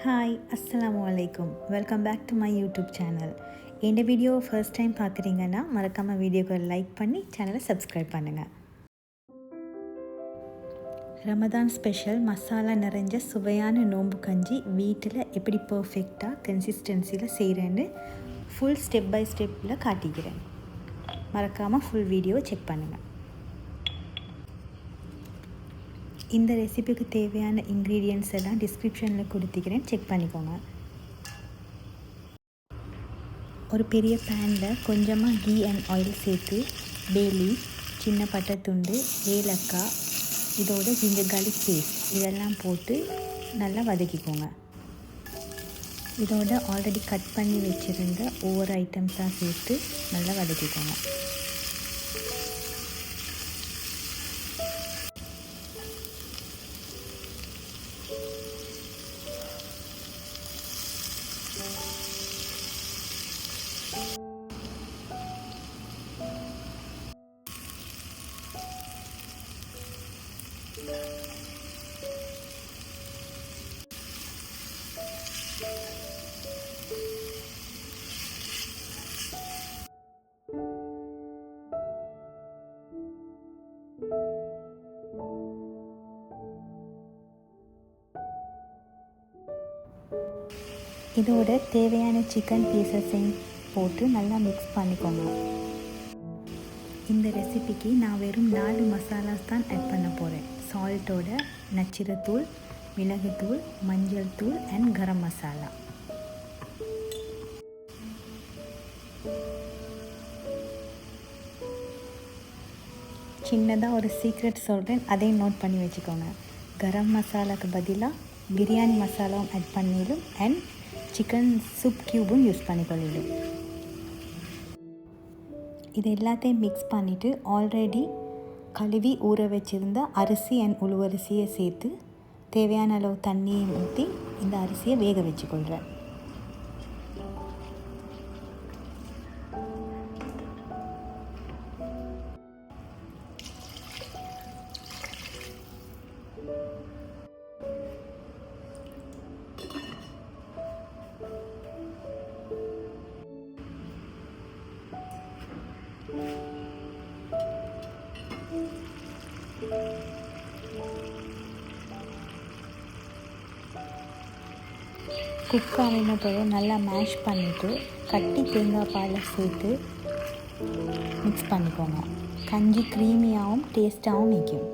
Hi அஸ்ஸலாமு அலைக்கும். Welcome back to my YouTube channel. இந்த வீடியோ ஃபர்ஸ்ட் டைம் பார்க்குறீங்கன்னா மறக்காமல் வீடியோக்கு லைக் பண்ணி சேனலை சப்ஸ்கிரைப் பண்ணுங்கள். ரமதான் ஸ்பெஷல் மசாலா நிறைஞ்ச சுவையான நோம்பு கஞ்சி வீட்டில் எப்படி பர்ஃபெக்டாக கன்சிஸ்டன்சியில் செய்கிறேன்னு ஃபுல் ஸ்டெப் பை ஸ்டெப்பில் காட்டிக்கிறேன். மறக்காமல் ஃபுல் வீடியோ செக் பண்ணுங்கள். இந்த ரெசிபிக்கு தேவையான இன்க்ரீடியன்ட்ஸ் எல்லாம் டிஸ்கிரிப்ஷனில் கொடுத்துக்கிறேன், செக் பண்ணிக்கோங்க. ஒரு பெரிய பேனில் கொஞ்சமாக கீ அண்ட் ஆயில் சேர்த்து பேலி, சின்ன பட்டை துண்டு, ஏலக்காய், இதோட ஜிஞ்சர் கார்லிக் பேஸ்ட் இதெல்லாம் போட்டு நல்லா வதக்கிக்கோங்க. இதோட ஆல்ரெடி கட் பண்ணி வச்சுருந்த ஒவ்வொரு ஐட்டம்ஸாக சேர்த்து நல்லா வதக்கிக்கோங்க. இதோட தேவையான சிக்கன் பீசஸையும் போட்டு நல்லா மிக்ஸ் பண்ணிக்கோங்க. இந்த ரெசிபிக்கு நான் வெறும் 4 மசாலாஸ் தான் ஆட் பண்ண போகிறேன். சால்ட்டோட நச்சிரத்தூள், மிளகுத்தூள், மஞ்சள் தூள் அண்ட் கரம் மசாலா. சின்னதாக ஒரு சீக்ரெட் சொல்கிறேன், அதையும் நோட் பண்ணி வச்சுக்கோங்க. கரம் மசாலாவுக்கு பதிலாக பிரியாணி மசாலாவும் ஆட் பண்ணிடும் அண்ட் சிக்கன் சூப் க்யூபும் யூஸ் பண்ணிக்கொள்ளிடும். இது எல்லாத்தையும் மிக்ஸ் பண்ணிவிட்டு ஆல்ரெடி கழுவி ஊற வச்சுருந்த அரிசி அண்ட் உளுவரிசியை சேர்த்து தேவையான அளவு தண்ணியை ஊற்றி இந்த அரிசியை வேக வச்சுக்கொள்கிறேன். குக் ஆகின பிறகு நல்லா மேஷ் பண்ணிவிட்டு கட்டி தேங்காய் பாலை சேர்த்து மிக்ஸ் பண்ணிக்கோங்க. கஞ்சி க்ரீமியாகவும் டேஸ்ட்டாகவும் நிற்கும்.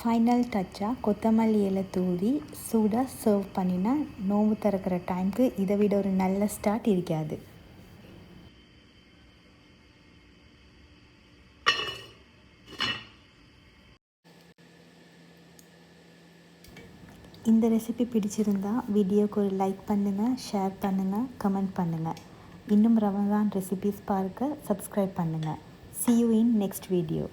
ஃபைனல் டச்சாக கொத்தமல்லி இலை தூவி சூடாக சர்வ் பண்ணினா நோம்பு திறக்கிற டைமுக்கு இதை விட ஒரு நல்ல ஸ்டார்ட் இருக்காது. இந்த ரெசிபி பிடிச்சிருந்தா வீடியோக்கு ஒரு லைக் பண்ணுங்கள், ஷேர் பண்ணுங்கள், கமெண்ட் பண்ணுங்கள். இன்னும் ரமதான் ரெசிபிஸ் பார்க்க சப்ஸ்கிரைப் பண்ணுங்கள். See you in next video.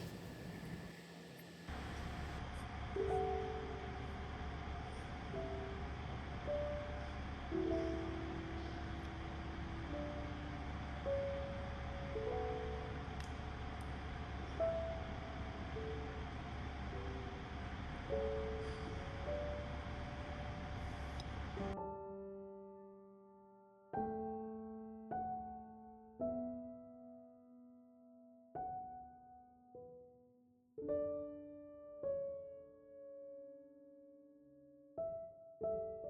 you